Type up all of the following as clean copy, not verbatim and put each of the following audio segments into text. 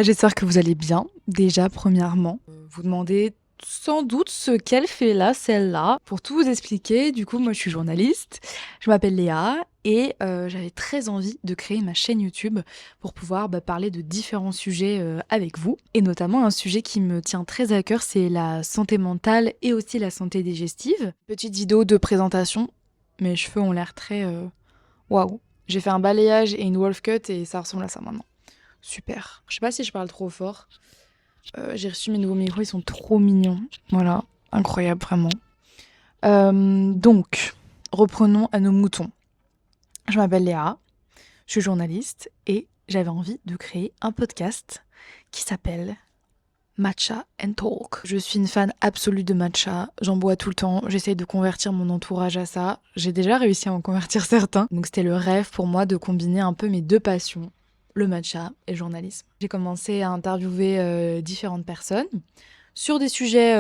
J'espère que vous allez bien. Déjà, premièrement, vous demandez sans doute ce qu'elle fait là, celle-là. Pour tout vous expliquer, du coup, moi je suis journaliste, je m'appelle Léa et j'avais très envie de créer ma chaîne YouTube pour pouvoir parler de différents sujets avec vous. Et notamment un sujet qui me tient très à cœur, c'est la santé mentale et aussi la santé digestive. Petite vidéo de présentation, mes cheveux ont l'air très... Waouh. J'ai fait un balayage et une wolf cut et ça ressemble à ça maintenant. Super. Je sais pas si je parle trop fort. J'ai reçu mes nouveaux micros, ils sont trop mignons. Voilà, incroyable vraiment. Donc, reprenons à nos moutons. Je m'appelle Léa, je suis journaliste et j'avais envie de créer un podcast qui s'appelle Matcha and Talk. Je suis une fan absolue de matcha, j'en bois tout le temps, j'essaye de convertir mon entourage à ça. J'ai déjà réussi à en convertir certains. Donc c'était le rêve pour moi de combiner un peu mes deux passions, le matcha et le journalisme. J'ai commencé à interviewer différentes personnes sur des sujets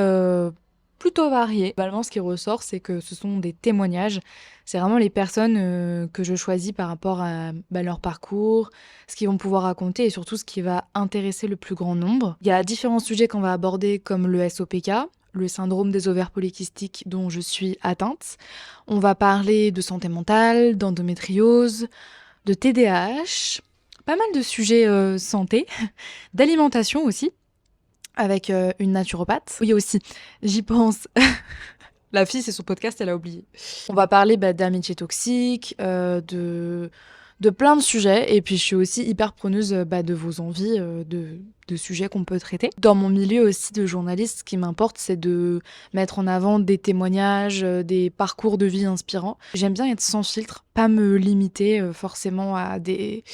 plutôt variés. Globalement, ce qui ressort, c'est que ce sont des témoignages. C'est vraiment les personnes que je choisis par rapport à leur parcours, ce qu'ils vont pouvoir raconter et surtout ce qui va intéresser le plus grand nombre. Il y a différents sujets qu'on va aborder comme le SOPK, le syndrome des ovaires polykystiques dont je suis atteinte. On va parler de santé mentale, d'endométriose, de TDAH, pas mal de sujets santé, d'alimentation aussi, avec une naturopathe. Oui aussi, j'y pense. La fille, c'est son podcast, elle a oublié. On va parler d'amitié toxique, de plein de sujets. Et puis, je suis aussi hyper preneuse de vos envies, de sujets qu'on peut traiter. Dans mon milieu aussi de journaliste, ce qui m'importe, c'est de mettre en avant des témoignages, des parcours de vie inspirants. J'aime bien être sans filtre, pas me limiter forcément à des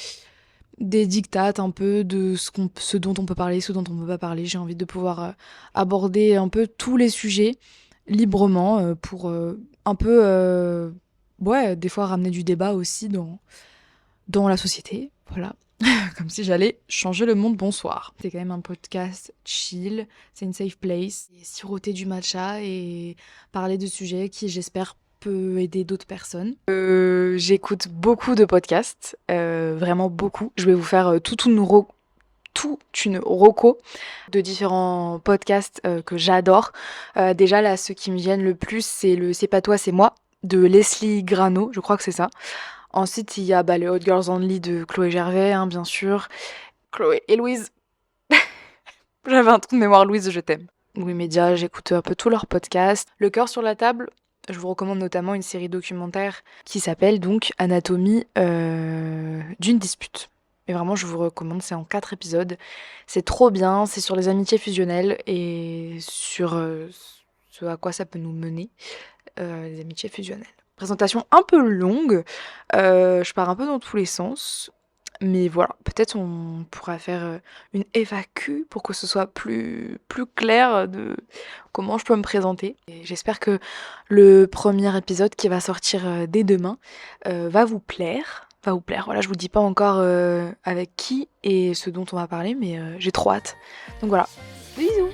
dictates un peu de ce dont on peut parler, ce dont on peut pas parler. J'ai envie de pouvoir aborder un peu tous les sujets librement pour un peu, des fois ramener du débat aussi dans la société. Voilà. Comme si j'allais changer le monde, bonsoir. C'est quand même un podcast chill, c'est une safe place. Et siroter du matcha et parler de sujets qui, j'espère, peut aider d'autres personnes. J'écoute beaucoup de podcasts, vraiment beaucoup. Je vais vous faire toute une reco de différents podcasts que j'adore. Déjà là, ceux qui me viennent le plus, c'est le C'est pas toi, c'est moi de Leslie Grano, je crois que c'est ça. Ensuite, il y a les Hot Girls Only de Chloé Gervais, hein, bien sûr. Chloé et Louise. J'avais un trou de mémoire, Louise, je t'aime. Louis Média, j'écoute un peu tous leurs podcasts. Le cœur sur la table, je vous recommande notamment une série documentaire qui s'appelle donc Anatomie d'une dispute. Et vraiment, je vous recommande, c'est en 4 épisodes. C'est trop bien, c'est sur les amitiés fusionnelles et sur ce à quoi ça peut nous mener, les amitiés fusionnelles. Présentation un peu longue, je pars un peu dans tous les sens. Mais voilà, peut-être on pourra faire une FAQ pour que ce soit plus clair de comment je peux me présenter. Et j'espère que le premier épisode qui va sortir dès demain va vous plaire. Va vous plaire. Voilà, je vous dis pas encore avec qui et ce dont on va parler, mais j'ai trop hâte. Donc voilà, bisous.